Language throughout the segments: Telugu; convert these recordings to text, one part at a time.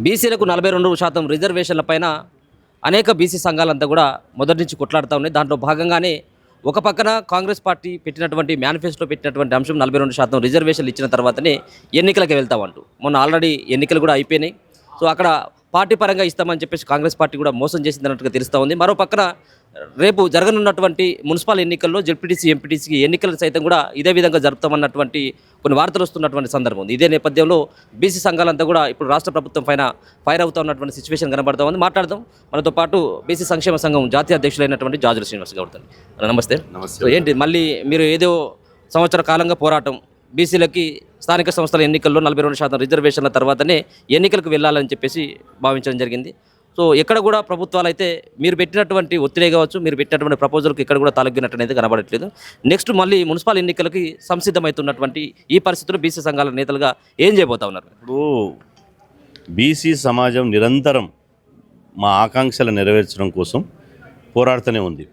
బీసీలకు 42% రిజర్వేషన్ల పైన అనేక బీసీ సంఘాలంతా కూడా మొదటి నుంచి కొట్లాడుతూ ఉన్నాయి. దాంట్లో భాగంగానే ఒక పక్కన కాంగ్రెస్ పార్టీ పెట్టినటువంటి మేనిఫెస్టో పెట్టినటువంటి అంశం 42% రిజర్వేషన్లు ఇచ్చిన తర్వాతనే ఎన్నికలకు వెళ్తామంటూ మొన్న ఆల్రెడీ ఎన్నికలు కూడా అయిపోయినాయి. సో అక్కడ పార్టీ పరంగా ఇస్తామని చెప్పేసి కాంగ్రెస్ పార్టీ కూడా మోసం చేసింది అన్నట్టుగా తెలుస్తూ ఉంది. మరో పక్కన రేపు జరగనున్నటువంటి మున్సిపల్ ఎన్నికల్లో జెడ్పీటీసీ ఎంపీటీసీ ఎన్నికలు సైతం కూడా ఇదే విధంగా జరుపుతామన్నటువంటి కొన్ని వార్తలు వస్తున్నటువంటి సందర్భం ఉంది. ఇదే నేపథ్యంలో బీసీ సంఘాలంతా కూడా ఇప్పుడు రాష్ట్ర ప్రభుత్వం పైన ఫైర్ అవుతా ఉన్నటువంటి సిచ్యువేషన్ కనబడతా ఉంది. మాట్లాడదాం. మనతో పాటు బీసీ సంక్షేమ సంఘం జాతీయ అధ్యక్షులైనటువంటి జాజుల శ్రీనివాస్ గౌడ్. నమస్తే. సో ఏంటి మళ్ళీ మీరు ఏదో సంవత్సర కాలంగా పోరాటం బీసీలకి స్థానిక సంస్థల ఎన్నికల్లో 42% రిజర్వేషన్ల తర్వాతనే ఎన్నికలకు వెళ్ళాలని చెప్పేసి భావించడం జరిగింది. సో ఎక్కడ కూడా ప్రభుత్వాలు అయితే మీరు పెట్టినటువంటి ఒత్తిడే కావచ్చు, మీరు పెట్టినటువంటి ప్రపోజల్కి ఇక్కడ కూడా తలగ్గినట్టు అనేది కనబడట్లేదు. నెక్స్ట్ మళ్ళీ మున్సిపల్ ఎన్నికలకి సంసిద్ధమవుతున్నటువంటి ఈ పరిస్థితుల్లో బీసీ సంఘాల నేతలుగా ఏం చేయబోతా ఉన్నారు? ఇప్పుడు బీసీ సమాజం నిరంతరం మా ఆకాంక్షలు నెరవేర్చడం కోసం పోరాడుతూనే ఉంది.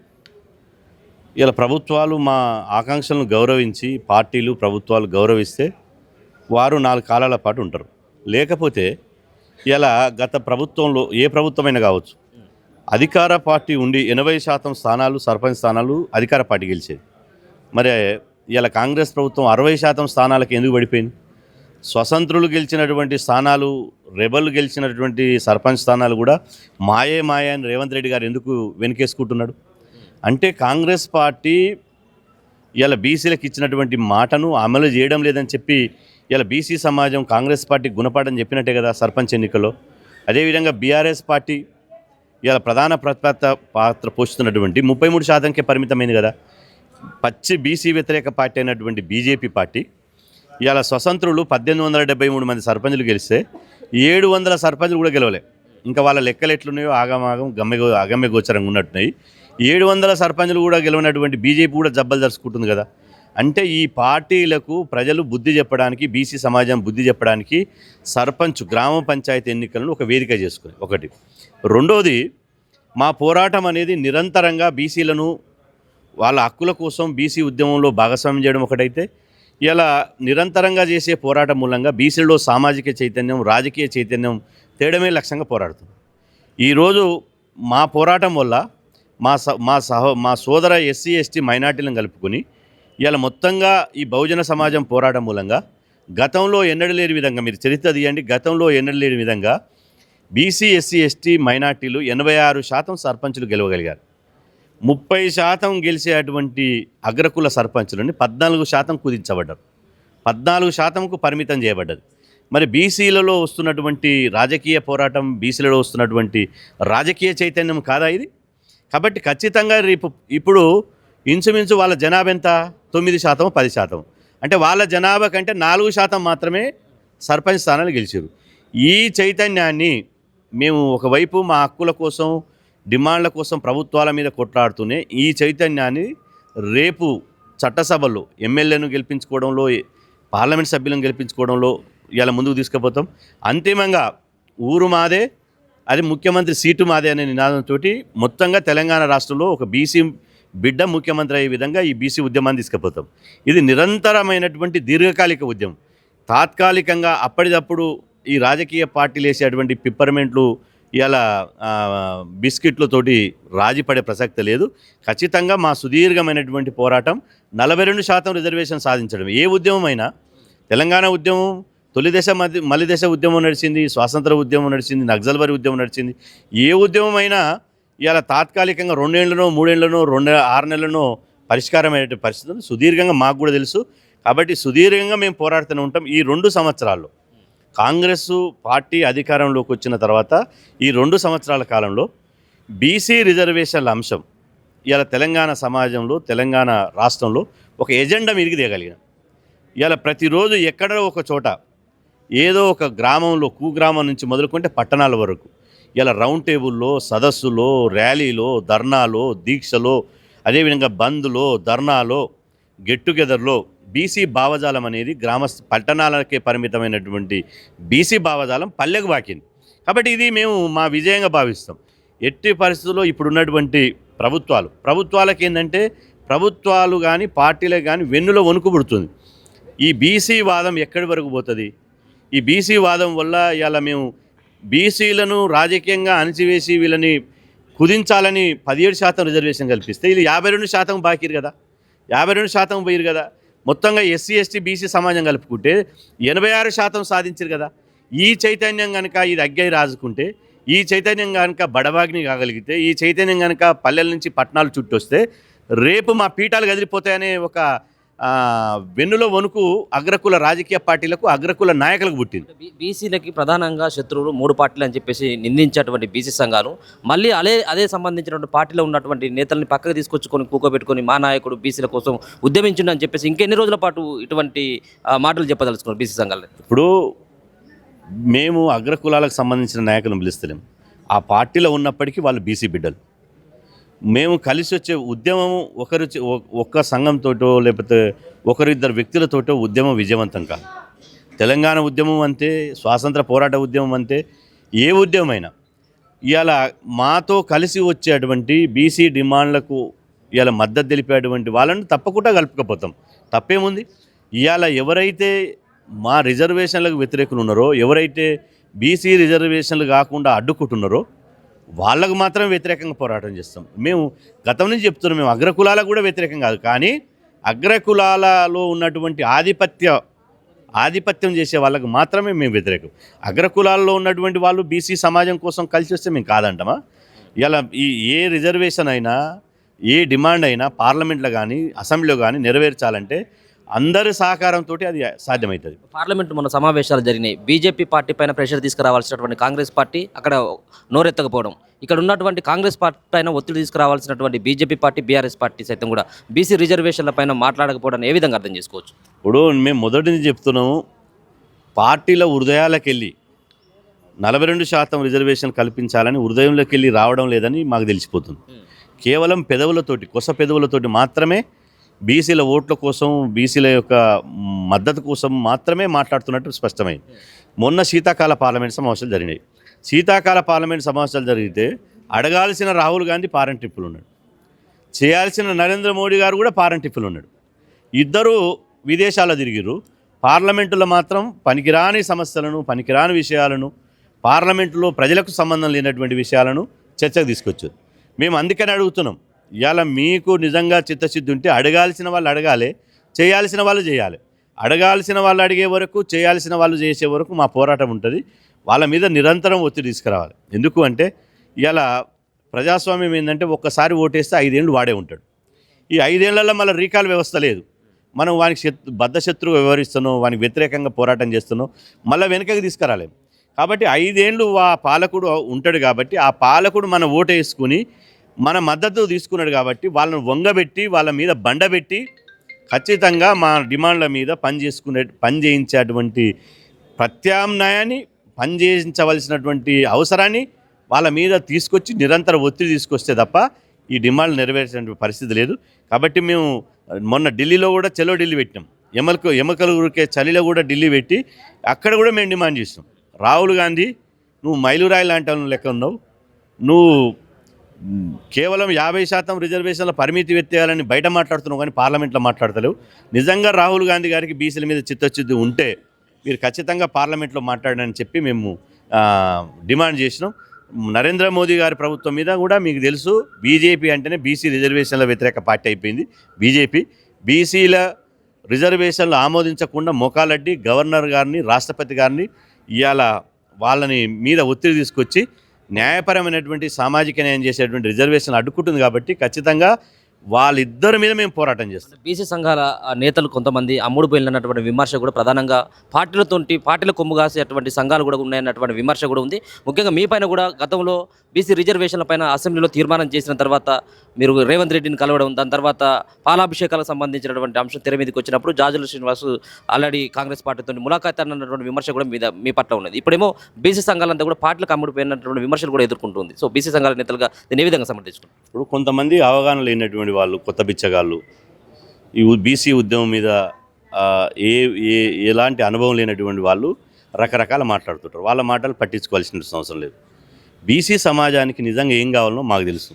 ఇలా ప్రభుత్వాలు మా ఆకాంక్షలను గౌరవించి పార్టీలు ప్రభుత్వాలు గౌరవిస్తే వారు 4 కాలాల పాటు ఉంటారు. లేకపోతే ఇలా గత ప్రభుత్వంలో ఏ ప్రభుత్వమైనా కావచ్చు, అధికార పార్టీ ఉండి 80% స్థానాలు సర్పంచ్ స్థానాలు అధికార పార్టీ గెలిచేది. మరి ఇలా కాంగ్రెస్ ప్రభుత్వం 60% స్థానాలకు ఎందుకు పడిపోయింది? స్వతంత్రులు గెలిచినటువంటి స్థానాలు, రెబల్ గెలిచినటువంటి సర్పంచ్ స్థానాలు కూడా మాయే అని రేవంత్ రెడ్డి గారు ఎందుకు వెనుకేసుకుంటున్నాడు? అంటే కాంగ్రెస్ పార్టీ ఇలా బీసీలకు ఇచ్చినటువంటి మాటను అమలు చేయడం లేదని చెప్పి ఇలా బీసీ సమాజం కాంగ్రెస్ పార్టీ గుణపాఠం చెప్పినట్టే కదా సర్పంచ్ ఎన్నికల్లో. అదేవిధంగా బీఆర్ఎస్ పార్టీ ఇలా ప్రధాన పాత్ర పోషిస్తున్నటువంటి 33%కే పరిమితమైంది కదా. పచ్చి బీసీ వ్యతిరేక పార్టీ అయినటువంటి బీజేపీ పార్టీ ఇలా స్వతంత్రులు 1873 మంది సర్పంచులు గెలిస్తే 700 సర్పంచులు కూడా గెలవలే. ఇంకా వాళ్ళ లెక్కలు ఎట్లున్నాయో ఆగమాగం అగమ్య గోచరంగా ఉన్నట్టున్నాయి. 700 సర్పంచులు కూడా గెలవనటువంటి బీజేపీ కూడా జబ్బలు జరుచుకుంటుంది కదా. అంటే ఈ పార్టీలకు ప్రజలు బుద్ధి చెప్పడానికి, బీసీ సమాజం బుద్ధి చెప్పడానికి సర్పంచ్ గ్రామ పంచాయతీ ఎన్నికలను ఒక వేదిక చేసుకుని ఒకటి. రెండోది, మా పోరాటం అనేది నిరంతరంగా బీసీలను వాళ్ళ హక్కుల కోసం బీసీ ఉద్యమంలో భాగస్వామ్యం చేయడం ఒకటైతే, ఇలా నిరంతరంగా చేసే పోరాటం మూలంగా బీసీలలో సామాజిక చైతన్యం, రాజకీయ చైతన్యం తేడమే లక్ష్యంగా పోరాడుతుంది. ఈరోజు మా పోరాటం వల్ల మా సోదర ఎస్సీ ఎస్టీ మైనార్టీలను కలుపుకొని ఇలా మొత్తంగా ఈ బహుజన సమాజం పోరాటం మూలంగా గతంలో ఎన్నడూ లేని విధంగా, మీరు చరిత్ర తీయండి, గతంలో ఎన్నడూ లేని విధంగా బీసీ ఎస్సీ ఎస్టీ మైనార్టీలు 86% సర్పంచులు గెలవగలిగారు. 30% గెలిచేటువంటి అగ్రకుల సర్పంచులని 14% కుదించబడ్డారు. 14%కు పరిమితం చేయబడ్డది. మరి బీసీలలో వస్తున్నటువంటి రాజకీయ పోరాటం, బీసీలలో వస్తున్నటువంటి రాజకీయ చైతన్యం కాదా ఇది? కాబట్టి ఖచ్చితంగా ఇప్పుడు ఇంచుమించు వాళ్ళ జనాభా ఎంత? 9%, 10%. అంటే వాళ్ళ జనాభా కంటే 4% మాత్రమే సర్పంచ్ స్థానాలు గెలిచారు. ఈ చైతన్యాన్ని మేము ఒకవైపు మా హక్కుల కోసం, డిమాండ్ల కోసం ప్రభుత్వాల మీద కొట్లాడుతూనే ఈ చైతన్యాన్ని రేపు చట్టసభల్లో ఎమ్మెల్యేను గెలిపించుకోవడంలో, పార్లమెంట్ సభ్యులను గెలిపించుకోవడంలో ఇలా ముందుకు తీసుకుపోతాం. అంతిమంగా ఊరు మాదే, అది ముఖ్యమంత్రి సీటు మాదే అనే నినాదంతో మొత్తంగా తెలంగాణ రాష్ట్రంలో ఒక బీసీ బిడ్డ ముఖ్యమంత్రి అయ్యే విధంగా ఈ బీసీ ఉద్యమాన్ని తీసుకుపోతాం. ఇది నిరంతరమైనటువంటి దీర్ఘకాలిక ఉద్యమం. తాత్కాలికంగా అప్పటిదప్పుడు ఈ రాజకీయ పార్టీలు వేసేటువంటి పిప్పర్మెంట్లు, ఇలా బిస్కెట్లతోటి రాజీపడే ప్రసక్తి లేదు. ఖచ్చితంగా మా సుదీర్ఘమైనటువంటి పోరాటం 42% రిజర్వేషన్ సాధించడం. ఏ ఉద్యమమైనా, తెలంగాణ ఉద్యమం తొలి దశ, మలి దశ ఉద్యమం నడిచింది, స్వాతంత్ర ఉద్యమం నడిచింది, నక్సల్బరీ ఉద్యమం నడిచింది. ఏ ఉద్యమమైనా ఇలా తాత్కాలికంగా 2 ఏళ్లనో 3 ఏళ్లనో 6 నెలలనో పరిష్కారం అయ్యే పరిస్థితులు సుదీర్ఘంగా మాకు కూడా తెలుసు. కాబట్టి సుదీర్ఘంగా మేము పోరాడుతూనే ఉంటాం. ఈ 2 సంవత్సరాల్లో కాంగ్రెస్ పార్టీ అధికారంలోకి వచ్చిన తర్వాత ఈ 2 సంవత్సరాల కాలంలో బీసీ రిజర్వేషన్ల అంశం ఇలా తెలంగాణ సమాజంలో, తెలంగాణ రాష్ట్రంలో ఒక ఎజెండా మీదకి దిగలిగాం. ఇలా ప్రతిరోజు ఎక్కడో ఒక చోట, ఏదో ఒక గ్రామంలో, కుగ్రామం నుంచి మొదలుకుంటే పట్టణాల వరకు ఇలా రౌండ్ టేబుల్లో, సదస్సులో, ర్యాలీలో, ధర్నాలో, దీక్షలో, అదేవిధంగా బంద్లో, ధర్నాలో, గెట్ టుగెదర్లో బీసీ భావజాలం అనేది పట్టణాలకే పరిమితమైనటువంటి బీసీ భావజాలం పల్లెకు బాకింది. కాబట్టి ఇది మేము మా విజయంగా భావిస్తాం. ఎట్టి పరిస్థితుల్లో ఇప్పుడున్నటువంటి ప్రభుత్వాలకు ఏంటంటే, ప్రభుత్వాలు కానీ పార్టీలకు కానీ వెన్నులో వణుకు పుడుతుంది. ఈ బీసీ వాదం ఎక్కడి వరకు పోతుంది? ఈ బీసీ వాదం వల్ల ఇలా మేము బీసీలను రాజకీయంగా అణచివేసి వీళ్ళని కుదించాలని 17% రిజర్వేషన్ కల్పిస్తే ఇది 52% బాకీరు కదా, 52% పోయిరు కదా. మొత్తంగా ఎస్సీ ఎస్టీ బీసీ సమాజం కలుపుకుంటే 86% సాధించారు కదా. ఈ చైతన్యం కనుక ఇది అగ్గై రాజుకుంటే, ఈ చైతన్యం కనుక బడబాగ్ని కాగలిగితే, ఈ చైతన్యం కనుక పల్లెల నుంచి పట్టణాలు చుట్టొస్తే రేపు మా పీఠాలు కదిలిపోతాయనే ఒక వెన్నులో వణుకు అగ్రకుల రాజకీయ పార్టీలకు, అగ్రకుల నాయకులకు పుట్టింది. బీసీలకి ప్రధానంగా శత్రువులు 3 పార్టీలు అని చెప్పేసి నిందించేటువంటి బీసీ సంఘాలు మళ్ళీ అదే సంబంధించినటువంటి పార్టీలో ఉన్నటువంటి నేతల్ని పక్కకు తీసుకొచ్చుకొని కూకోబెట్టుకొని మా నాయకుడు బీసీల కోసం ఉద్యమించిండు అని చెప్పేసి ఇంకెన్ని రోజుల పాటు ఇటువంటి మాటలు చెప్పదలుచుకున్నారు బీసీ సంఘాలు? ఇప్పుడు మేము అగ్రకులాలకు సంబంధించిన నాయకులను పిలుస్తలేం. ఆ పార్టీలో ఉన్నప్పటికీ వాళ్ళు బీసీ బిడ్డలు. మేము కలిసి వచ్చే ఉద్యమం ఒక్క సంఘంతోటో లేకపోతే ఒకరిద్దరు వ్యక్తులతోటో ఉద్యమం విజయవంతం కాదు. తెలంగాణ ఉద్యమం అంతే, స్వాతంత్ర పోరాట ఉద్యమం అంతే, ఏ ఉద్యమమైనా ఇవాళ మాతో కలిసి వచ్చేటువంటి బీసీ డిమాండ్లకు ఇవాళ మద్దతు తెలిపేటువంటి వాళ్ళని తప్పకుండా కలుపుకపోతాం. తప్పేముంది? ఇవాళ ఎవరైతే మా రిజర్వేషన్లకు వ్యతిరేకులు ఉన్నారో, ఎవరైతే బీసీ రిజర్వేషన్లు కాకుండా అడ్డుకుంటున్నారో వాళ్ళకు మాత్రం వ్యతిరేకంగా పోరాటం చేస్తాం. మేము గతం నుంచి చెప్తున్నాం, మేము అగ్రకులాలకు కూడా వ్యతిరేకం కాదు, కానీ అగ్రకులాలలో ఉన్నటువంటి ఆధిపత్యం చేసే వాళ్ళకు మాత్రమే మేము వ్యతిరేకం. అగ్రకులాల్లో ఉన్నటువంటి వాళ్ళు బీసీ సమాజం కోసం కలిసి వస్తే మేము కాదంటామా? ఇలా ఏ రిజర్వేషన్ అయినా, ఏ డిమాండ్ అయినా పార్లమెంట్లో కానీ అసెంబ్లీలో కానీ నెరవేర్చాలంటే అందరి సహకారంతో అది సాధ్యమవుతుంది. పార్లమెంట్ మన సమావేశాలు జరిగినాయి. బీజేపీ పార్టీ పైన ప్రెషర్ తీసుకురావాల్సినటువంటి కాంగ్రెస్ పార్టీ అక్కడ నోరెత్తకపోవడం, ఇక్కడ ఉన్నటువంటి కాంగ్రెస్ పార్టీ పైన ఒత్తిడి తీసుకురావాల్సినటువంటి బీజేపీ పార్టీ, బీఆర్ఎస్ పార్టీ సైతం కూడా బీసీ రిజర్వేషన్ల పైన మాట్లాడకపోవడం ఏ విధంగా అర్థం చేసుకోవచ్చు? ఇప్పుడు మేము మొదటి నుంచి చెప్తున్నాము, పార్టీల హృదయాలకు వెళ్ళి 42% రిజర్వేషన్ కల్పించాలని హృదయంలోకి వెళ్ళి రావడం లేదని మాకు తెలిసిపోతుంది. కేవలం పెదవులతోటి, కొస పెదవులతోటి మాత్రమే బీసీల ఓట్ల కోసం, బీసీల యొక్క మద్దతు కోసం మాత్రమే మాట్లాడుతున్నట్టు స్పష్టమైంది. మొన్న శీతాకాల పార్లమెంట్ సమావేశాలు జరిగినాయి. శీతాకాల పార్లమెంట్ సమావేశాలు జరిగితే అడగాల్సిన రాహుల్ గాంధీ ఫారెన్ ట్రిప్పులు ఉన్నాడు, చేయాల్సిన నరేంద్ర మోడీ గారు కూడా ఫారెన్ ట్రిప్పులు ఉన్నాడు. ఇద్దరు విదేశాల్లో తిరిగిరు. పార్లమెంటులో మాత్రం పనికిరాని సమస్యలను, పనికిరాని విషయాలను, పార్లమెంటులో ప్రజలకు సంబంధం లేనటువంటి విషయాలను చర్చకు తీసుకొచ్చారు. మేము అందుకని అడుగుతున్నాం, ఇవాళ మీకు నిజంగా చిత్తశుద్ధి ఉంటే అడగాల్సిన వాళ్ళు అడగాలి, చేయాల్సిన వాళ్ళు చేయాలి. అడగాల్సిన వాళ్ళు అడిగే వరకు, చేయాల్సిన వాళ్ళు చేసే వరకు మా పోరాటం ఉంటుంది. వాళ్ళ మీద నిరంతరం ఒత్తిడి తీసుకురావాలి. ఎందుకు అంటే ఇవాళ ప్రజాస్వామ్యం ఏంటంటే ఒక్కసారి ఓటేస్తే 5 ఏళ్ళు వాడే ఉంటాడు. ఈ 5 ఏళ్లలో మళ్ళీ రీకాల్ వ్యవస్థ లేదు. మనం వానికి బద్ధశత్రువు వ్యవహరిస్తున్నాం, వానికి వ్యతిరేకంగా పోరాటం చేస్తున్నాం, మళ్ళీ వెనకకి తీసుకురాలేము. కాబట్టి 5 ఏళ్ళు ఆ పాలకుడు ఉంటాడు. కాబట్టి ఆ పాలకుడు మన ఓటు వేసుకుని మన మద్దతు తీసుకున్నాడు. కాబట్టి వాళ్ళని వంగబెట్టి, వాళ్ళ మీద బండబెట్టి ఖచ్చితంగా మా డిమాండ్ల మీద పనిచేయించేటువంటి ప్రత్యామ్నాయాన్ని, పనిచేయించవలసినటువంటి అవసరాన్ని వాళ్ళ మీద తీసుకొచ్చి నిరంతర ఒత్తిడి తీసుకొస్తే తప్ప ఈ డిమాండ్లు నెరవేర్చేటువంటి పరిస్థితి లేదు. కాబట్టి మేము మొన్న ఢిల్లీలో కూడా చలో ఢిల్లీ పెట్టినాం. ఎమకలు ఉరికే చలిలో కూడా ఢిల్లీ పెట్టి అక్కడ కూడా మేము డిమాండ్ చేస్తాం, రాహుల్ గాంధీ నువ్వు మైలురాయి లాంటి వాళ్ళని లెక్క ఉన్నావు, నువ్వు కేవలం 50% రిజర్వేషన్ల పరిమితి ఎత్తేయాలని బయట మాట్లాడుతున్నావు కానీ పార్లమెంట్లో మాట్లాడతలేవు. నిజంగా రాహుల్ గాంధీ గారికి బీసీల మీద చిత్తశుద్ధి ఉంటే మీరు ఖచ్చితంగా పార్లమెంట్లో మాట్లాడని చెప్పి మేము డిమాండ్ చేసినాం. నరేంద్ర మోదీ గారి ప్రభుత్వం మీద కూడా మీకు తెలుసు, బీజేపీ అంటేనే బీసీ రిజర్వేషన్ల వ్యతిరేక పార్టీ అయిపోయింది బీజేపీ. బీసీల రిజర్వేషన్లు ఆమోదించకుండా మోకాలడ్డి గవర్నర్ గారిని, రాష్ట్రపతి గారిని ఇవాళ వాళ్ళని మీద ఒత్తిడి తీసుకొచ్చి న్యాయపరమైనటువంటి సామాజిక న్యాయం చేసేటువంటి రిజర్వేషన్ అడ్డుకుంటుంది. కాబట్టి ఖచ్చితంగా వాళ్ళిద్దరి మీద మేము పోరాటం చేస్తాం. బీసీ సంఘాల నేతలు కొంతమంది అమ్ముడు పోయినటువంటి విమర్శ కూడా ప్రధానంగా పార్టీల కొమ్ము కాసేటువంటి సంఘాలు కూడా ఉన్నాయన్నటువంటి విమర్శ కూడా ఉంది. ముఖ్యంగా మీ పైన కూడా గతంలో బీసీ రిజర్వేషన్ల పైన అసెంబ్లీలో తీర్మానం చేసిన తర్వాత మీరు రేవంత్ రెడ్డిని కలవడం, దాని తర్వాత పాలాభిషేకాలకు సంబంధించినటువంటి అంశం తెర మీదకి వచ్చినప్పుడు జాజుల శ్రీనివాస్ ఆల్రెడీ కాంగ్రెస్ పార్టీతో ములాఖాత్ అన్నటువంటి విమర్శ కూడా మీ పట్ల ఉన్నది. ఇప్పుడేమో బీసీ సంఘాలంతా కూడా పార్టీలకు అమ్ముడిపోయినటువంటి విమర్శలు కూడా ఎదుర్కొంటుంది. సో బీసీ సంఘాల నేతలుగా దీన్ని ఏ విధంగా సమర్థించుకుంటారు? ఇప్పుడు కొంతమంది అవగాహన లేనటువంటి వాళ్ళు, కొత్త బిచ్చగాళ్ళు, ఈ బీసీ ఉద్యమం మీద ఎలాంటి అనుభవం లేనటువంటి వాళ్ళు రకరకాల మాట్లాడుతుంటారు. వాళ్ళ మాటలు పట్టించుకోవాల్సిన అవసరం లేదు. బీసీ సమాజానికి నిజంగా ఏం కావాలనో మాకు తెలుసు.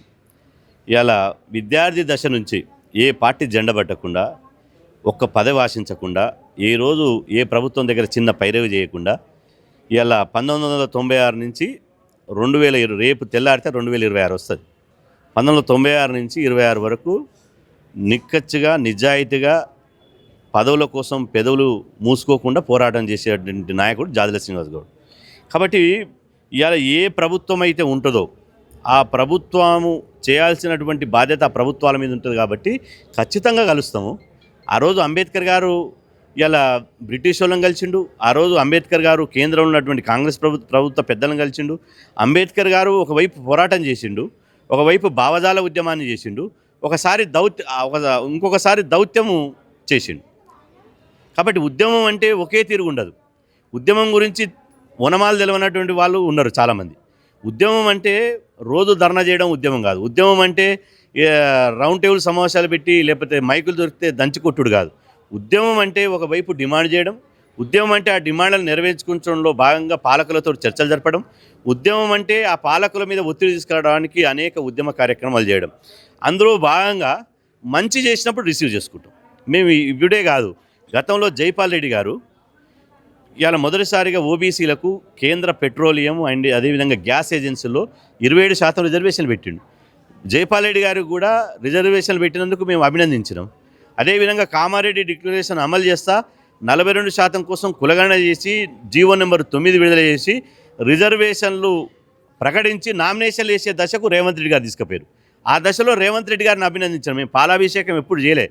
ఇలా విద్యార్థి దశ నుంచి ఏ పార్టీ జెండా పట్టకుండా, ఒక్క పదవి ఆశించకుండా, ఏ రోజు ఏ ప్రభుత్వం దగ్గర చిన్న పైరవి చేయకుండా ఇలా 1996 నుంచి 2020 రేపు తెల్లారితే 2026 వస్తుంది. 1996 నుంచి 26 వరకు నిక్కచ్చిగా నిజాయితీగా పదవుల కోసం పెదవులు మూసుకోకుండా పోరాటం చేసేటువంటి నాయకుడు జాజుల శ్రీనివాస్ గౌడ్. కాబట్టి ఇవాళ ఏ ప్రభుత్వం అయితే ఉంటుందో ఆ ప్రభుత్వము చేయాల్సినటువంటి బాధ్యత ఆ ప్రభుత్వాల మీద ఉంటుంది. కాబట్టి ఖచ్చితంగా కలుస్తాము. ఆ రోజు అంబేద్కర్ గారు ఇలా బ్రిటిష్ వాళ్ళని కలిసిండు. ఆ రోజు అంబేద్కర్ గారు కేంద్రంలో ఉన్నటువంటి కాంగ్రెస్ ప్రభుత్వ పెద్దలను కలిసిండు. అంబేద్కర్ గారు ఒకవైపు పోరాటం చేసిండు, ఒకవైపు భావజాల ఉద్యమాన్ని చేసిండు, ఇంకొకసారి దౌత్యము చేసిండు. కాబట్టి ఉద్యమం అంటే ఒకే తీరు ఉండదు. ఉద్యమం గురించి వనమాలు తెలియనటువంటి వాళ్ళు ఉన్నారు చాలామంది. ఉద్యమం అంటే రోజు ధర్నా చేయడం ఉద్యమం కాదు. ఉద్యమం అంటే రౌండ్ టేబుల్ సమావేశాలు పెట్టి లేకపోతే మైకులు దొరికితే దంచి కొట్టుడు కాదు. ఉద్యమం అంటే ఒకవైపు డిమాండ్ చేయడం, ఉద్యమం అంటే ఆ డిమాండ్లను నెరవేర్చుకుంటంలో భాగంగా పాలకులతో చర్చలు జరపడం, ఉద్యమం అంటే ఆ పాలకుల మీద ఒత్తిడి తీసుకురావడానికి అనేక ఉద్యమ కార్యక్రమాలు చేయడం. అందులో భాగంగా మంచి చేసినప్పుడు రిసీవ్ చేసుకుంటాం. మేము ఇప్పుడే కాదు, గతంలో జైపాల్ రెడ్డి గారు ఇవాళ మొదటిసారిగా ఓబీసీలకు కేంద్ర పెట్రోలియం అండ్ అదేవిధంగా గ్యాస్ ఏజెన్సీలో 27% రిజర్వేషన్లు పెట్టిండు. జైపాల్ రెడ్డి గారు కూడా రిజర్వేషన్లు పెట్టినందుకు మేము అభినందించినాం. అదేవిధంగా కామారెడ్డి డిక్లరేషన్ అమలు చేస్తా 42% కోసం కులగణన చేసి జీవో నెంబర్ 9 విడుదల చేసి రిజర్వేషన్లు ప్రకటించి నామినేషన్లు వేసే దశకు రేవంత్ రెడ్డి గారు తీసుకుపోయారు. ఆ దశలో రేవంత్ రెడ్డి గారిని అభినందించాను. మేము పాలాభిషేకం ఎప్పుడు చేయలే.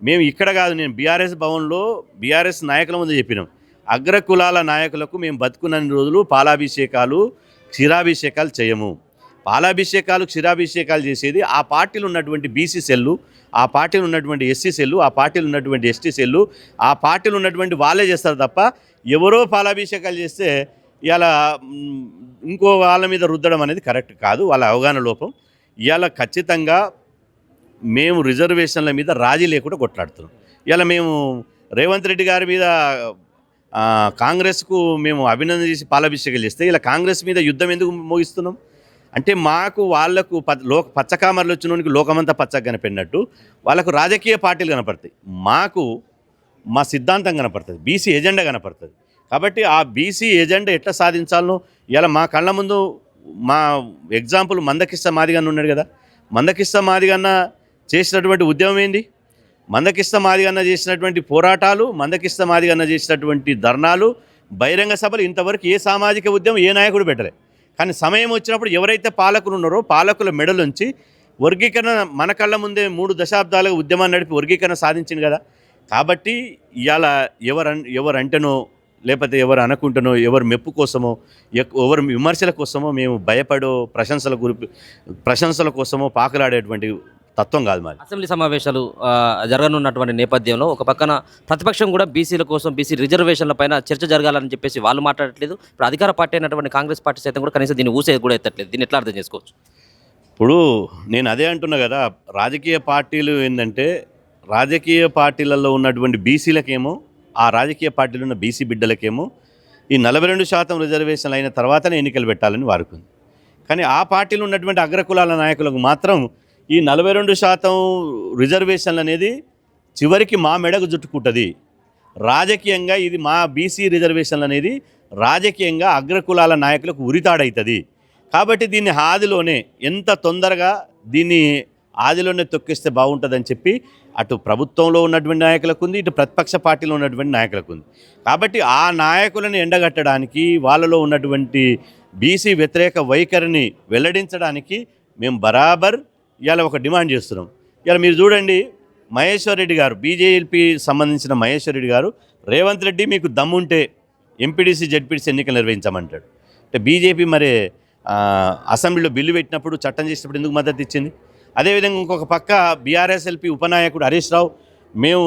మేము ఇక్కడ కాదు, నేను బీఆర్ఎస్ భవన్లో బీఆర్ఎస్ నాయకుల ముందు చెప్పినాం, అగ్రకులాల నాయకులకు మేము బతుకున్నన్ని రోజులు పాలాభిషేకాలు క్షీరాభిషేకాలు చేయము. పాలాభిషేకాలు క్షీరాభిషేకాలు చేసేది ఆ పార్టీలు ఉన్నటువంటి బీసీ సెల్లు, ఆ పార్టీలు ఉన్నటువంటి ఎస్సీ సెల్లు, ఆ పార్టీలు ఉన్నటువంటి ఎస్టీ సెల్లు, ఆ పార్టీలు ఉన్నటువంటి వాళ్ళే చేస్తారు తప్ప ఎవరో పాలాభిషేకాలు చేస్తే ఇవాళ ఇంకో వాళ్ళ మీద రుద్దడం అనేది కరెక్ట్ కాదు. వాళ్ళ అవగాహన లోపం. ఇవాళ ఖచ్చితంగా మేము రిజర్వేషన్ల మీద రాజీ లేకుండా కొట్లాడుతున్నాం. ఇలా మేము రేవంత్ రెడ్డి గారి మీద కాంగ్రెస్కు మేము అభినందన చేసి పాలాభిషేకాలు చేస్తే ఇలా కాంగ్రెస్ మీద యుద్ధం ఎందుకు మోగిస్తున్నాం అంటే మాకు వాళ్లకు పచ్చకామర్లు వచ్చినోనికి లోకమంతా పచ్చగా కనపడినట్టు వాళ్ళకు రాజకీయ పార్టీలు కనపడతాయి, మాకు మా సిద్ధాంతం కనపడుతుంది, బీసీ ఎజెండా కనపడుతుంది. కాబట్టి ఆ బీసీ ఎజెండా ఎట్లా సాధించాలనో ఇలా మా కళ్ళ ముందు మా ఎగ్జాంపుల్ మందకిస్త మాదిగన్న ఉన్నాడు కదా. మందకిస్త మాదిగన్న చేసినటువంటి ఉద్యమం ఏంది? మందకిస్త మాదిగన్న చేసినటువంటి పోరాటాలు, మందకిస్త మాదిగన్న చేసినటువంటి ధర్నాలు, బహిరంగ సభలు ఇంతవరకు ఏ సామాజిక ఉద్యమం ఏ నాయకుడు పెట్టలే. కానీ సమయం వచ్చినప్పుడు ఎవరైతే పాలకులు ఉన్నారో పాలకుల మెడలుంచి వర్గీకరణ మన కళ్ళ ముందే 3 దశాబ్దాలుగా ఉద్యమాన్ని నడిపి వర్గీకరణ సాధించింది కదా. కాబట్టి ఇవాళ ఎవరంటేనో లేకపోతే ఎవరు అనుకుంటానో, ఎవరు మెప్పు కోసమో, ఎవరు విమర్శల కోసమో మేము భయపడో ప్రశంసల కోసమో పాకులాడేటువంటి తత్వం కాదు మాది. అసెంబ్లీ సమావేశాలు జరగనున్నటువంటి నేపథ్యంలో ఒక పక్కన ప్రతిపక్షం కూడా బీసీల కోసం బీసీ రిజర్వేషన్ల పైన చర్చ జరగాలని చెప్పేసి వాళ్ళు మాట్లాడట్లేదు. ఇప్పుడు అధికార పార్టీ అయినటువంటి కాంగ్రెస్ పార్టీ సైతం కూడా కనీసం దీన్ని ఊసేది కూడా ఎత్తట్లేదు. దీన్ని ఎట్లా అర్థం చేసుకోవచ్చు? ఇప్పుడు నేను అదే అంటున్నా కదా, రాజకీయ పార్టీలు ఏంటంటే రాజకీయ పార్టీలలో ఉన్నటువంటి బీసీలకేమో, ఆ రాజకీయ పార్టీలో ఉన్న బీసీ బిడ్డలకేమో ఈ 42% రిజర్వేషన్లు అయిన తర్వాతనే ఎన్నికలు పెట్టాలని వారుకుంది. కానీ ఆ పార్టీలో ఉన్నటువంటి అగ్రకులాల నాయకులకు మాత్రం ఈ 42% రిజర్వేషన్లు అనేది చివరికి మా మెడకు జుట్టుకుంటుంది. రాజకీయంగా ఇది మా బీసీ రిజర్వేషన్లు అనేది రాజకీయంగా అగ్రకులాల నాయకులకు ఉరితాడవుతుంది. కాబట్టి దీన్ని ఆదిలోనే ఎంత తొందరగా దీన్ని ఆదిలోనే తొక్కిస్తే బాగుంటుందని చెప్పి అటు ప్రభుత్వంలో ఉన్నటువంటి నాయకులకు ఉంది, ఇటు ప్రతిపక్ష పార్టీలో ఉన్నటువంటి నాయకులకు ఉంది. కాబట్టి ఆ నాయకులను ఎండగట్టడానికి, వాళ్ళలో ఉన్నటువంటి బీసీ వ్యతిరేక వైఖరిని వెల్లడించడానికి మేము బరాబర్ ఇవాళ ఒక డిమాండ్ చేస్తున్నాం. ఇవాళ మీరు చూడండి, మహేశ్వర్ రెడ్డి గారు, బీజేపీ సంబంధించిన మహేశ్వర్ రెడ్డి గారు, రేవంత్ రెడ్డి మీకు దమ్ముంటే ఎంపీడీసీ జెడ్పీడీసీ ఎన్నికలు నిర్వహించమంటాడు. అంటే బీజేపీ మరి అసెంబ్లీలో బిల్లు పెట్టినప్పుడు, చట్టం చేసినప్పుడు ఎందుకు మద్దతు ఇచ్చింది? అదేవిధంగా ఇంకొక పక్క బీఆర్ఎస్ఎల్పీ ఉపనాయకుడు హరీష్ రావు, మేము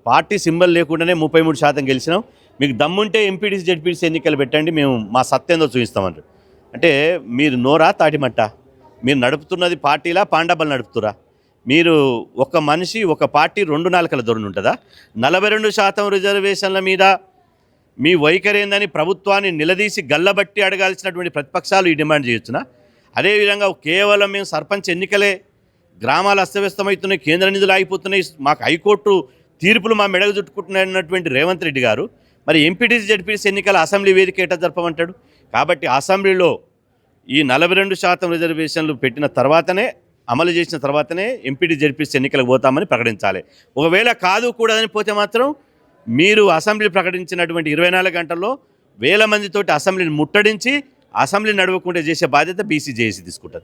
పార్టీ సింబల్ లేకుండానే 33% గెలిచినాం, మీకు దమ్ముంటే ఎంపీడీసీ జెడ్పీడీసీ ఎన్నికలు పెట్టండి, మేము మా సత్యంతో చూపిస్తామంటారు. అంటే మీరు నోరా తాటిమట్ట? మీరు నడుపుతున్నది పార్టీలా పాండబలు నడుపుతురా? మీరు ఒక మనిషి ఒక పార్టీ 2 నాలుకల ధోరణి ఉంటుందా? 42% రిజర్వేషన్ల మీద మీ వైఖరి ఏందని ప్రభుత్వాన్ని నిలదీసి గల్లబట్టి అడగాల్సినటువంటి ప్రతిపక్షాలు ఈ డిమాండ్ చేయొచ్చునా? అదేవిధంగా కేవలం మేము సర్పంచ్ ఎన్నికలే, గ్రామాలు అస్తవ్యస్తమవుతున్నాయి, కేంద్ర నిధులు ఆగిపోతున్నాయి, మాకు హైకోర్టు తీర్పులు మా మెడకు చుట్టుకుంటున్నాయన్నటువంటి రేవంత్ రెడ్డి గారు మరి ఎంపీటీసీ జడ్పీటీసీ ఎన్నికల అసెంబ్లీ వేదిక ఎట్లా జరపమంటాడు? కాబట్టి అసెంబ్లీలో ఈ 42% రిజర్వేషన్లు పెట్టిన తర్వాతనే, అమలు చేసిన తర్వాతనే ఎంపీటీ జడ్పీటీసీ ఎన్నికలకు పోతామని ప్రకటించాలి. ఒకవేళ కాదు కూడదని పోతే మాత్రం మీరు అసెంబ్లీ ప్రకటించినటువంటి 24 గంటల్లో వేల మందితోటి అసెంబ్లీని ముట్టడించి అసెంబ్లీ నడవకుండా చేసే బాధ్యత బీసీ జేఏసీ తీసుకుంటుంది.